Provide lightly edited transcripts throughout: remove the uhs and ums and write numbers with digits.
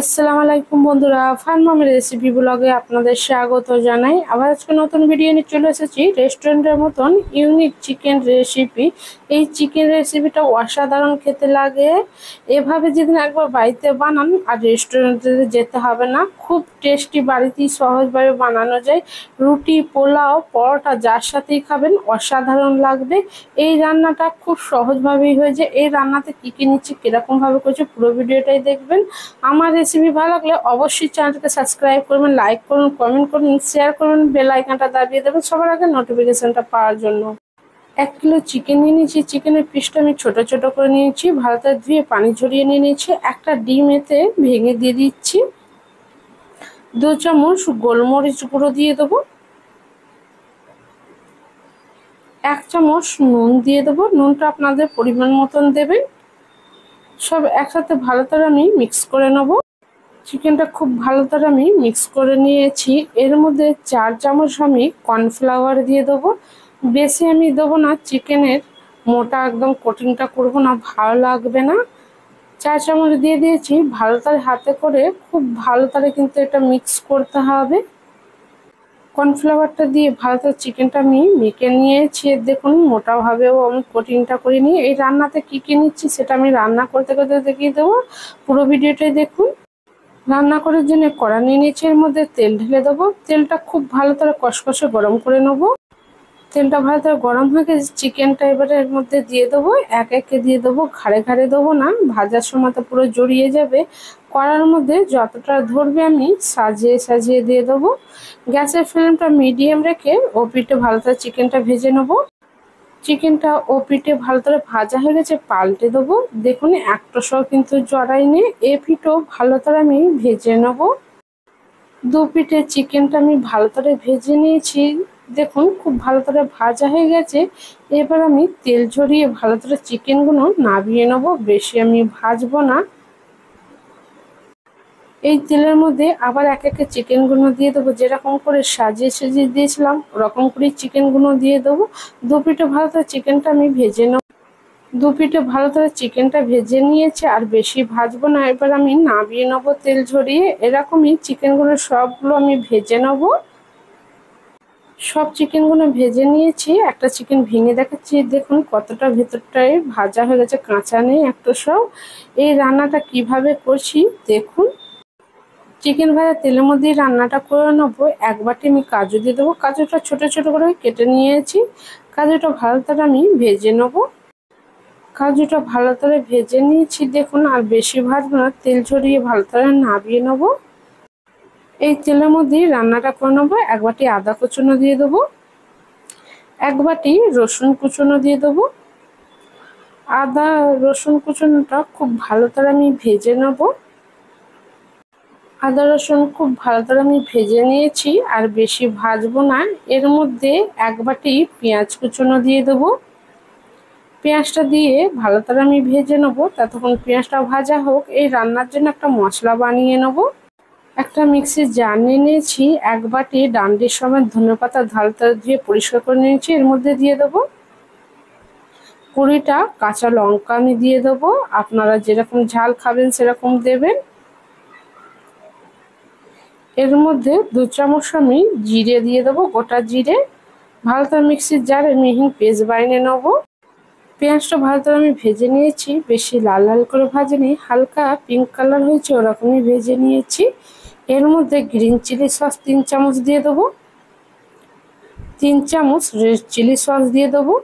আসসালামু আলাইকুম বন্ধুরা, ফান মামি রেসিপি ব্লগে আপনাদের স্বাগত জানাই। আবার আজকে নতুন ভিডিও নিয়ে চলে এসেছি রেস্টুরেন্টের মতন ইউনিক চিকেন রেসিপি। এই চিকেন রেসিপিটা অসাধারণ খেতে লাগে। এভাবে যেদিন একবার বাড়িতে বানান আর রেস্টুরেন্টে যেতে হবে না, খুব টেস্টি, বাড়িতেই সহজভাবে বানানো যায়। রুটি, পোলাও, পরোটা যার সাথেই খাবেন অসাধারণ লাগবে। এই রান্নাটা খুব সহজভাবেই হয়ে যায়। এই রান্নাতে কী কী নিচ্ছি, কীরকমভাবে করছি, পুরো ভিডিওটাই দেখবেন। আমার রেসিপি ভালো লাগলে অবশ্যই চ্যানেলটাকে সাবস্ক্রাইব করবেন, লাইক করুন, কমেন্ট করুন, শেয়ার করুন, বেল আইকনটা দাবিয়ে দেবেন সবার আগে নোটিফিকেশনটা পাওয়ার জন্য। 1 কিলো চিকেন নিয়ে নিয়েছি। চিকেনের পিসটা আমি ছোট ছোট করে নিয়েছি, ভালো করে ধুয়ে পানি ঝরিয়ে নিয়ে নিয়েছি। একটা ডিম এতে ভেঙে দিয়ে দিচ্ছি। 2 চামচ গোলমরিচ গুঁড়ো দিয়ে দেবো। 1 চামচ নুন দিয়ে দেবো। নুনটা আপনাদের পরিমাণ মতন দেবেন। সব একসাথে ভালো করে আমি মিক্স করে নেবো। চিকেনটা খুব ভালো করে আমি মিক্স করে নিয়েছি। এর মধ্যে 4 চামচ আমি কর্নফ্লাওয়ার দিয়ে দেবো। বেশি আমি দেবো না, চিকেনের মোটা একদম কোটিংটা করবো না, ভালো লাগবে না। 4 চামচ দিয়ে দিয়েছি। ভালো করে হাতে করে খুব ভালো করে কিন্তু এটা মিক্স করতে হবে। কর্নফ্লাওয়ারটা দিয়ে ভালো করে চিকেনটা আমি মেখে নিয়েছি। দেখুন মোটাভাবেও আমি কোটিংটা করে নিয়ে এই রান্নাতে কী কী নিচ্ছি সেটা আমি রান্না করতে করতে দেখিয়ে দেবো। পুরো ভিডিওটাই দেখুন। রান্না করার জন্য কড়া নিয়ে নিয়েছি, এর মধ্যে তেল ঢেলে দেবো। তেলটা খুব ভালো করে কষকষে গরম করে নেবো। তেলটা ভালো করে গরম হয়ে গেছে, চিকেনটা এবারে এর মধ্যে দিয়ে দেবো। এক একে দিয়ে দেবো, ঘাড়ে ঘাড়ে দেবো না, ভাজার সময় তো পুরো জড়িয়ে যাবে। কড়ার মধ্যে যতটা ধরবে আমি সাজিয়ে সাজিয়ে দিয়ে দেবো। গ্যাসের ফ্লেমটা মিডিয়াম রেখে ও পিঠে ভালো করে চিকেনটা ভেজে নেবো। চিকেনটা ও পিঠে ভালো করে ভাজা হয়ে গেছে, পাল্টে দেবো। দেখুন একটা সহ কিন্তু জড়াইনি। এ পিঠও ভালো করে আমি ভেজে নেব। 2 পিঠে চিকেনটা আমি ভালো করে ভেজে নিয়েছি। দেখুন খুব ভালো করে ভাজা হয়ে গেছে। এবার আমি তেল ঝরিয়ে ভালো করে চিকেনগুলো নামিয়ে নেব, বেশি আমি ভাজবো না। এই তেলের মধ্যে আবার এক একে চিকেনগুলো দিয়ে দেবো। যেরকম করে সাজিয়ে সাজিয়ে দিয়েছিলাম ওরকম করেই চিকেনগুলো দিয়ে দেবো। 2 পিঠে ভালো করে চিকেনটা আমি ভেজে নেব। 2 পিঠে ভালো করে চিকেনটা ভেজে নিয়েছে, আর বেশি ভাজবো না। এবার আমি নামিয়ে নেবো তেল ঝরিয়ে। এরকমই চিকেনগুলো সবগুলো আমি ভেজে নেব। সব চিকেনগুলো ভেজে নিয়েছি। একটা চিকেন ভেঙে দেখাচ্ছি, দেখুন কতটা ভেতরটায় ভাজা হয়ে গেছে, কাঁচা নেই একটা সব। এই রান্নাটা কিভাবে করছি দেখুন। চিকেন ভাজা তেলের মধ্যেই রান্নাটা করে নেবো। 1 বাটি আমি কাজু দিয়ে দেবো। কাজুটা ছোট ছোট করে কেটে নিয়েছি। কাজুটা ভালো করে আমি ভেজে নেবো। কাজুটা ভালো করে ভেজে নিয়েছি দেখুন, আর বেশি ভাজবো না, তেল ঝরিয়ে ভালো করে নামিয়ে নেব। এই তেলের মধ্যেই রান্নাটা করে নেবো। 1 বাটি আদা কুচনো দিয়ে দেবো। 1 বাটি রসুন কুচনো দিয়ে দেবো। আদা রসুন কুচনোটা খুব ভালো করে আমি ভেজে নেব। আদা রসুন খুব ভালো করে আমি ভেজে নিয়েছি, আর বেশি ভাজবো না। এর মধ্যে 1 বাটি পেঁয়াজ কুচনো দিয়ে দেবো। পেঁয়াজটা দিয়ে ভালো করে আমি ভেজে নেবো। ততক্ষণ পেঁয়াজটা ভাজা হোক। এই রান্নার জন্য একটা মশলা বানিয়ে নেব। একটা মিক্সির জার নিয়ে নিয়েছি। 1 বাটি ডান্ডির সমেত ধনেপাতা ভালো ধুয়ে পরিষ্কার করে নিয়েছি, এর মধ্যে দিয়ে দেবো। 20টা কাঁচা লঙ্কা আমি দিয়ে দেবো। আপনারা যেরকম ঝাল খাবেন সেরকম দেবেন। এর মধ্যে 2 চামচ আমি জিরে দিয়ে দেবো, গোটা জিরে। ভালো করে মিক্সির জারে মিহিন পেস্ট বানিয়ে নেবো। পেঁয়াজটা ভালো করে আমি ভেজে নিয়েছি, বেশি লাল লাল করে ভাজিনি, হালকা পিঙ্ক কালার হয়েছে ওরকমই ভেজে নিয়েছি। এর মধ্যে গ্রিন চিলি সস 3 চামচ দিয়ে দেবো। 3 চামচ রেড চিলি সস দিয়ে দেবো।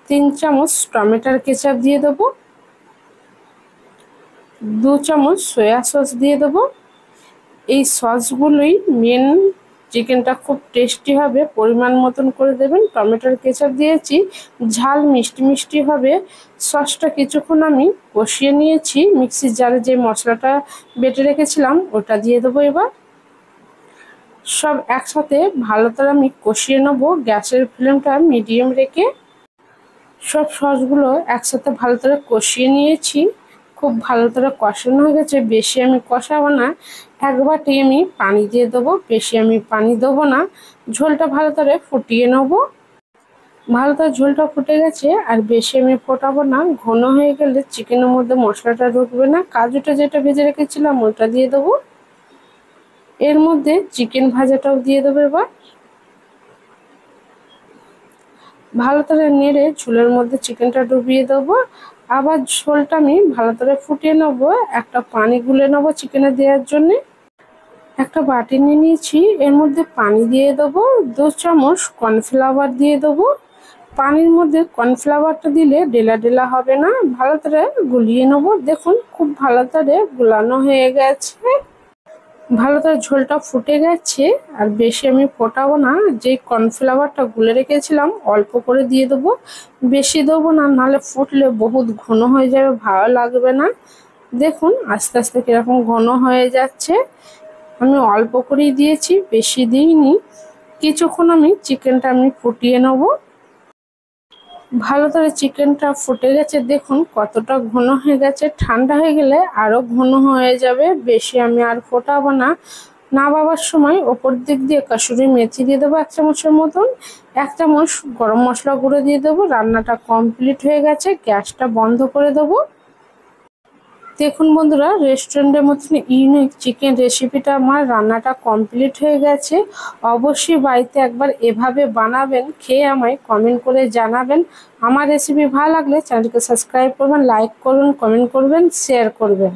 3 চামচ টমেটোর কেচাপ দিয়ে দেবো। 2 চামচ সয়া সস দিয়ে দেবো। এই সসগুলোই মেন, চিকেনটা খুব টেস্টি হবে, পরিমাণ মতন করে দেবেন। টমেটোর কেচাপ দিয়েছি, ঝাল মিষ্টি মিষ্টি হবে। সসটা কিছুক্ষণ আমি কষিয়ে নিয়েছি। মিক্সির জারে যে মশলাটা বেটে রেখেছিলাম ওটা দিয়ে দেবো। এবার সব একসাথে ভালো করে আমি কষিয়ে নেবো, গ্যাসের ফ্লেমটা মিডিয়াম রেখে। সব সসগুলো একসাথে ভালো করে কষিয়ে নিয়েছি। খুব ভালো করে কষানো হয়ে গেছে, বেশি আমি কষাবো না। 1 বাটি আমি পানি দিয়ে দেবো, বেশি আমি পানি দেবো না। ঝোলটা ভালো করে ফুটিয়ে নেবো। ভালো করে ঝোলটা ফুটে গেছে, আর বেশি আমি ফোটাবো না, ঘন হয়ে গেলে চিকেনের মধ্যে মশলাটা ঢুকবে না। কাজুটা যেটা ভেজে রেখেছিলাম ওটা দিয়ে দেবো, এর মধ্যে চিকেন ভাজাটাও দিয়ে দেবো। এবার ভালো করে নেড়ে ঝোলের মধ্যে চিকেনটা ডুবিয়ে দেবো। আবার ঝোলটা আমি ভালো করে ফুটিয়ে নেবো, একটা পানি গুলে নেবো চিকেনে দেওয়ার জন্যে। একটা বাটি নিয়ে নিয়েছি, এর মধ্যে পানি দিয়ে দেবো, 2 চামচ কর্নফ্লাওয়ার দিয়ে দেবো। পানির মধ্যে কর্নফ্লাওয়ারটা দিলে ডেলা ডেলা হবে না, ভালো করে গুলিয়ে নেবো। দেখুন খুব ভালো করে গুলানো হয়ে গেছে, ভালো করে ঝোলটা ফুটে গেছে। আর বেশি আমি ফোটাবো না, যে কর্নফ্লাওয়ারটা গুলে রেখেছিলাম অল্প করে দিয়ে দেবো, বেশি দেবো না, নাহলে ফুটলে বহুত ঘন হয়ে যাবে, ভালো লাগবে না। দেখুন আস্তে আস্তে কিরকম ঘন হয়ে যাচ্ছে, আমি অল্প করেই দিয়েছি, বেশি দিইনি। কিছুক্ষণ আমি চিকেনটা ফুটিয়ে নেবো। ভালো করে চিকেনটা ফুটে গেছে, দেখুন কতটা ঘন হয়ে গেছে। ঠান্ডা হয়ে গেলে আরো ঘন হয়ে যাবে, বেশি আমি আর ফোটাবো না। নামাবার সময় ওপর দিক দিয়ে কাসুরি মেথি দিয়ে দেবো 1 চামচের মতন, 1 চামচ গরম মশলা গুঁড়ো দিয়ে দেবো। রান্নাটা কমপ্লিট হয়ে গেছে, গ্যাসটা বন্ধ করে দেবো। দেখুন বন্ধুরা, রেস্টুরেন্টের মতন ইউনিক চিকেন রেসিপিটা আমার রান্নাটা কমপ্লিট হয়ে গেছে। অবশ্যই বাড়িতে একবার এভাবে বানাবেন, খেয়ে আমায় কমেন্ট করে জানাবেন। আমার রেসিপি ভালো লাগলে চ্যানেলকে সাবস্ক্রাইব করবেন, লাইক করবেন, কমেন্ট করবেন, শেয়ার করবেন।